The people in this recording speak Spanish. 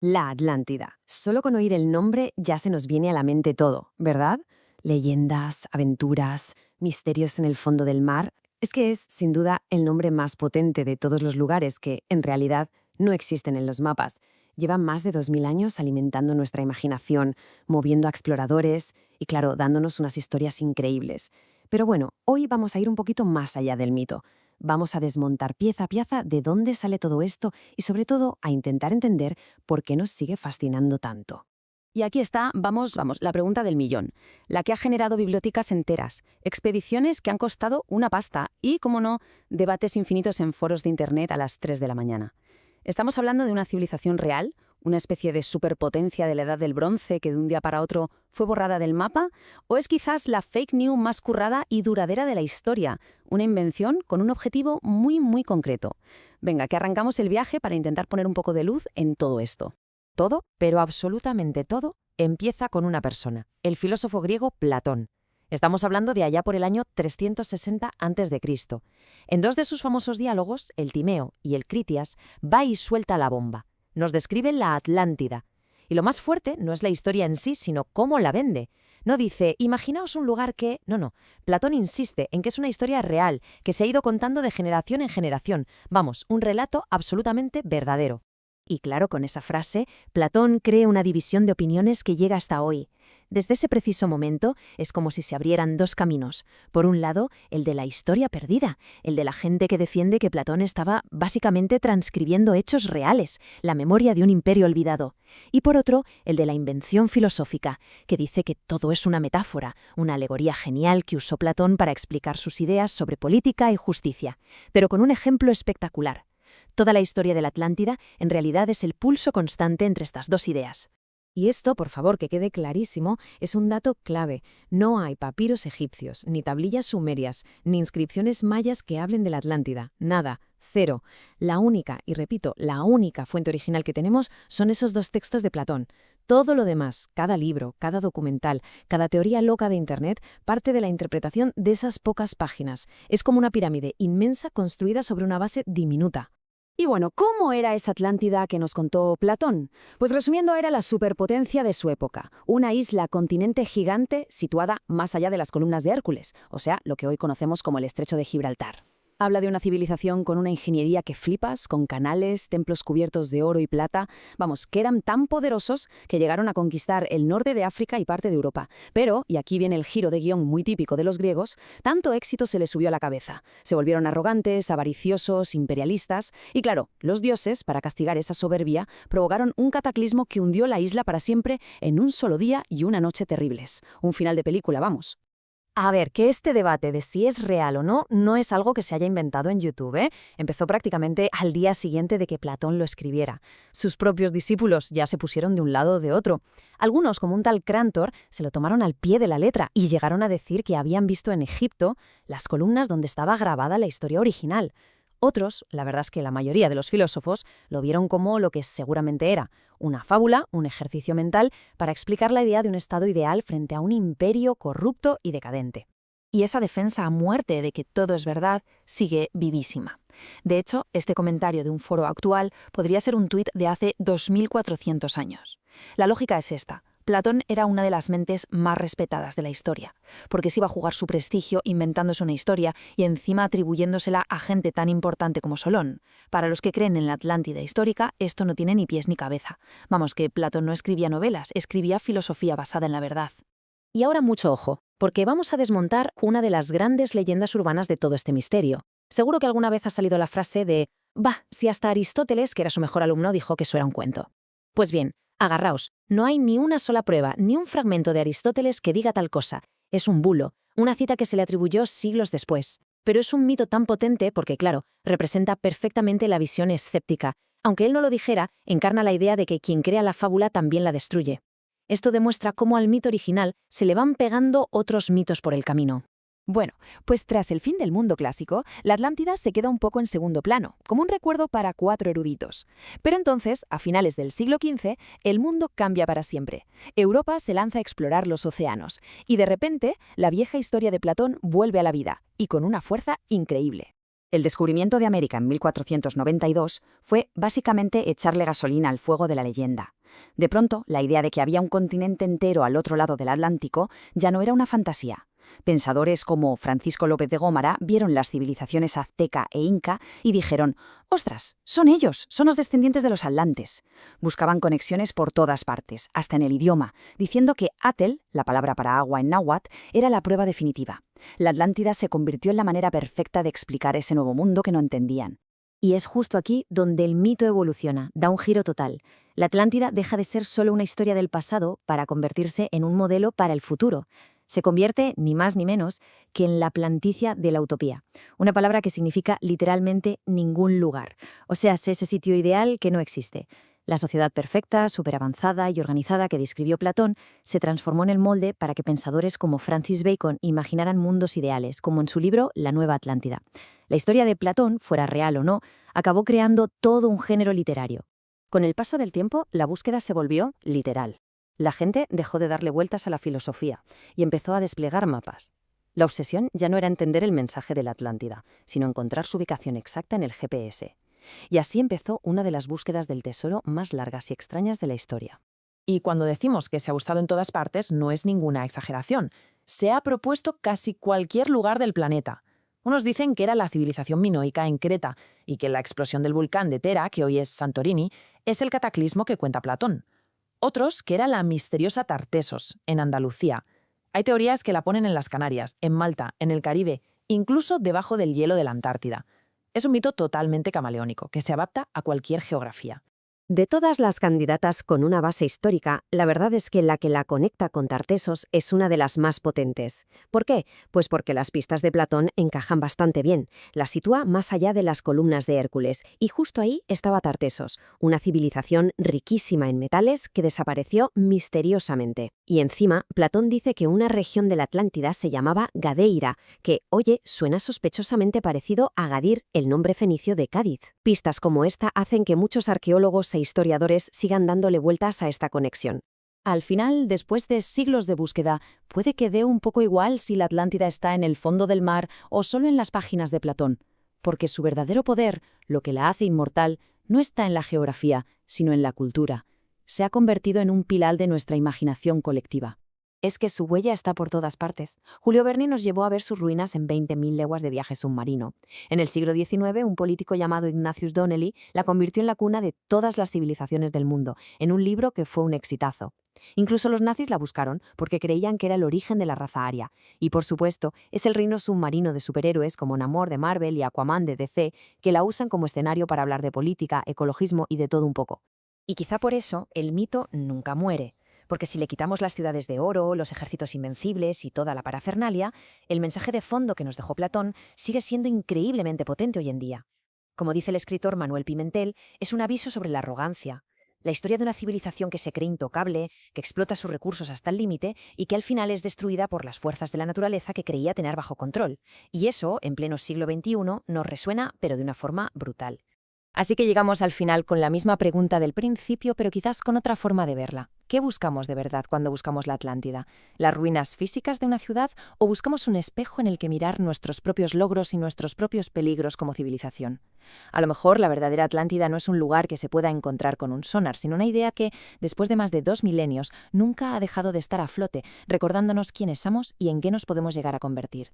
La Atlántida. Solo con oír el nombre ya se nos viene a la mente todo, ¿verdad? Leyendas, aventuras, misterios en el fondo del mar. Es que es, sin duda, el nombre más potente de todos los lugares que, en realidad, no existen en los mapas. Llevan más de 2000 años alimentando nuestra imaginación, moviendo a exploradores y, claro, dándonos unas historias increíbles. Pero bueno, hoy vamos a ir un poquito más allá del mito. Vamos a desmontar pieza a pieza de dónde sale todo esto y, sobre todo, a intentar entender por qué nos sigue fascinando tanto. Y aquí está, vamos, la pregunta del millón, la que ha generado bibliotecas enteras, expediciones que han costado una pasta y, como no, debates infinitos en foros de Internet a las 3 de la mañana. ¿Estamos hablando de una civilización real? ¿Una especie de superpotencia de la Edad del Bronce que de un día para otro fue borrada del mapa? ¿O es quizás la fake news más currada y duradera de la historia? Una invención con un objetivo muy concreto. Venga, que arrancamos el viaje para intentar poner un poco de luz en todo esto. Todo, pero absolutamente todo, empieza con una persona, el filósofo griego Platón. Estamos hablando de allá por el año 360 a.C. En dos de sus famosos diálogos, el Timeo y el Critias, va y suelta la bomba. Nos describe la Atlántida. Y lo más fuerte no es la historia en sí, sino cómo la vende. No dice, imaginaos un lugar que... No. Platón insiste en que es una historia real, que se ha ido contando de generación en generación. Vamos, un relato absolutamente verdadero. Y claro, con esa frase, Platón crea una división de opiniones que llega hasta hoy. Desde ese preciso momento es como si se abrieran dos caminos. Por un lado, el de la historia perdida, el de la gente que defiende que Platón estaba básicamente transcribiendo hechos reales, la memoria de un imperio olvidado. Y por otro, el de la invención filosófica, que dice que todo es una metáfora, una alegoría genial que usó Platón para explicar sus ideas sobre política y justicia, pero con un ejemplo espectacular. Toda la historia de la Atlántida en realidad es el pulso constante entre estas dos ideas. Y esto, por favor, que quede clarísimo, es un dato clave. No hay papiros egipcios, ni tablillas sumerias, ni inscripciones mayas que hablen de la Atlántida. Nada. Cero. La única, y repito, la única fuente original que tenemos son esos dos textos de Platón. Todo lo demás, cada libro, cada documental, cada teoría loca de Internet, parte de la interpretación de esas pocas páginas. Es como una pirámide inmensa construida sobre una base diminuta. Y bueno, ¿cómo era esa Atlántida que nos contó Platón? Pues resumiendo, era la superpotencia de su época, una isla-continente gigante situada más allá de las columnas de Hércules, o sea, lo que hoy conocemos como el Estrecho de Gibraltar. Habla de una civilización con una ingeniería que flipas, con canales, templos cubiertos de oro y plata, vamos, que eran tan poderosos que llegaron a conquistar el norte de África y parte de Europa. Pero, y aquí viene el giro de guión muy típico de los griegos, tanto éxito se les subió a la cabeza. Se volvieron arrogantes, avariciosos, imperialistas, y claro, los dioses, para castigar esa soberbia, provocaron un cataclismo que hundió la isla para siempre en un solo día y una noche terribles. Un final de película, vamos. A ver, que este debate de si es real o no no es algo que se haya inventado en YouTube, ¿eh? Empezó prácticamente al día siguiente de que Platón lo escribiera. Sus propios discípulos ya se pusieron de un lado o de otro. Algunos, como un tal Crantor, se lo tomaron al pie de la letra y llegaron a decir que habían visto en Egipto las columnas donde estaba grabada la historia original. Otros, la verdad es que la mayoría de los filósofos, lo vieron como lo que seguramente era, una fábula, un ejercicio mental para explicar la idea de un estado ideal frente a un imperio corrupto y decadente. Y esa defensa a muerte de que todo es verdad sigue vivísima. De hecho, este comentario de un foro actual podría ser un tuit de hace 2400 años. La lógica es esta. Platón era una de las mentes más respetadas de la historia, porque se iba a jugar su prestigio inventándose una historia y encima atribuyéndosela a gente tan importante como Solón. Para los que creen en la Atlántida histórica, esto no tiene ni pies ni cabeza. Vamos, que Platón no escribía novelas, escribía filosofía basada en la verdad. Y ahora mucho ojo, porque vamos a desmontar una de las grandes leyendas urbanas de todo este misterio. Seguro que alguna vez ha salido la frase de «Bah, si hasta Aristóteles, que era su mejor alumno, dijo que eso era un cuento». Pues bien, agarraos, no hay ni una sola prueba, ni un fragmento de Aristóteles que diga tal cosa. Es un bulo, una cita que se le atribuyó siglos después. Pero es un mito tan potente porque, claro, representa perfectamente la visión escéptica. Aunque él no lo dijera, encarna la idea de que quien crea la fábula también la destruye. Esto demuestra cómo al mito original se le van pegando otros mitos por el camino. Bueno, pues tras el fin del mundo clásico, la Atlántida se queda un poco en segundo plano, como un recuerdo para 4 eruditos. Pero entonces, a finales del siglo XV, el mundo cambia para siempre. Europa se lanza a explorar los océanos, y de repente, la vieja historia de Platón vuelve a la vida, y con una fuerza increíble. El descubrimiento de América en 1492 fue básicamente echarle gasolina al fuego de la leyenda. De pronto, la idea de que había un continente entero al otro lado del Atlántico ya no era una fantasía. Pensadores como Francisco López de Gómara vieron las civilizaciones azteca e inca y dijeron: «¡Ostras! Son ellos, son los descendientes de los atlantes». Buscaban conexiones por todas partes, hasta en el idioma, diciendo que Atel, la palabra para agua en náhuatl, era la prueba definitiva. La Atlántida se convirtió en la manera perfecta de explicar ese nuevo mundo que no entendían. Y es justo aquí donde el mito evoluciona, da un giro total. La Atlántida deja de ser solo una historia del pasado para convertirse en un modelo para el futuro. Se convierte, ni más ni menos, que en la planticia de la utopía, una palabra que significa literalmente ningún lugar, o sea, es ese sitio ideal que no existe. La sociedad perfecta, superavanzada y organizada que describió Platón se transformó en el molde para que pensadores como Francis Bacon imaginaran mundos ideales, como en su libro La Nueva Atlántida. La historia de Platón, fuera real o no, acabó creando todo un género literario. Con el paso del tiempo, la búsqueda se volvió literal. La gente dejó de darle vueltas a la filosofía y empezó a desplegar mapas. La obsesión ya no era entender el mensaje de la Atlántida, sino encontrar su ubicación exacta en el GPS. Y así empezó una de las búsquedas del tesoro más largas y extrañas de la historia. Y cuando decimos que se ha buscado en todas partes, no es ninguna exageración. Se ha propuesto casi cualquier lugar del planeta. Unos dicen que era la civilización minoica en Creta y que la explosión del volcán de Tera, que hoy es Santorini, es el cataclismo que cuenta Platón. Otros que era la misteriosa Tartessos, en Andalucía. Hay teorías que la ponen en las Canarias, en Malta, en el Caribe, incluso debajo del hielo de la Antártida. Es un mito totalmente camaleónico, que se adapta a cualquier geografía. De todas las candidatas con una base histórica, la verdad es que la conecta con Tartessos es una de las más potentes. ¿Por qué? Pues porque las pistas de Platón encajan bastante bien. La sitúa más allá de las columnas de Hércules, y justo ahí estaba Tartessos, una civilización riquísima en metales que desapareció misteriosamente. Y encima, Platón dice que una región de la Atlántida se llamaba Gadeira, que, oye, suena sospechosamente parecido a Gadir, el nombre fenicio de Cádiz. Pistas como esta hacen que muchos arqueólogos e historiadores sigan dándole vueltas a esta conexión. Al final, después de siglos de búsqueda, puede que dé un poco igual si la Atlántida está en el fondo del mar o solo en las páginas de Platón, porque su verdadero poder, lo que la hace inmortal, no está en la geografía, sino en la cultura. Se ha convertido en un pilar de nuestra imaginación colectiva. Es que su huella está por todas partes. Julio Verne nos llevó a ver sus ruinas en 20.000 leguas de viaje submarino. En el siglo XIX, un político llamado Ignatius Donnelly la convirtió en la cuna de todas las civilizaciones del mundo, en un libro que fue un exitazo. Incluso los nazis la buscaron porque creían que era el origen de la raza aria. Y por supuesto, es el reino submarino de superhéroes como Namor de Marvel y Aquaman de DC que la usan como escenario para hablar de política, ecologismo y de todo un poco. Y quizá por eso el mito nunca muere. Porque si le quitamos las ciudades de oro, los ejércitos invencibles y toda la parafernalia, el mensaje de fondo que nos dejó Platón sigue siendo increíblemente potente hoy en día. Como dice el escritor Manuel Pimentel, es un aviso sobre la arrogancia, la historia de una civilización que se cree intocable, que explota sus recursos hasta el límite y que al final es destruida por las fuerzas de la naturaleza que creía tener bajo control. Y eso, en pleno siglo XXI, nos resuena, pero de una forma brutal. Así que llegamos al final con la misma pregunta del principio, pero quizás con otra forma de verla. ¿Qué buscamos de verdad cuando buscamos la Atlántida? ¿Las ruinas físicas de una ciudad o buscamos un espejo en el que mirar nuestros propios logros y nuestros propios peligros como civilización? A lo mejor la verdadera Atlántida no es un lugar que se pueda encontrar con un sonar, sino una idea que, después de más de 2 milenios, nunca ha dejado de estar a flote, recordándonos quiénes somos y en qué nos podemos llegar a convertir.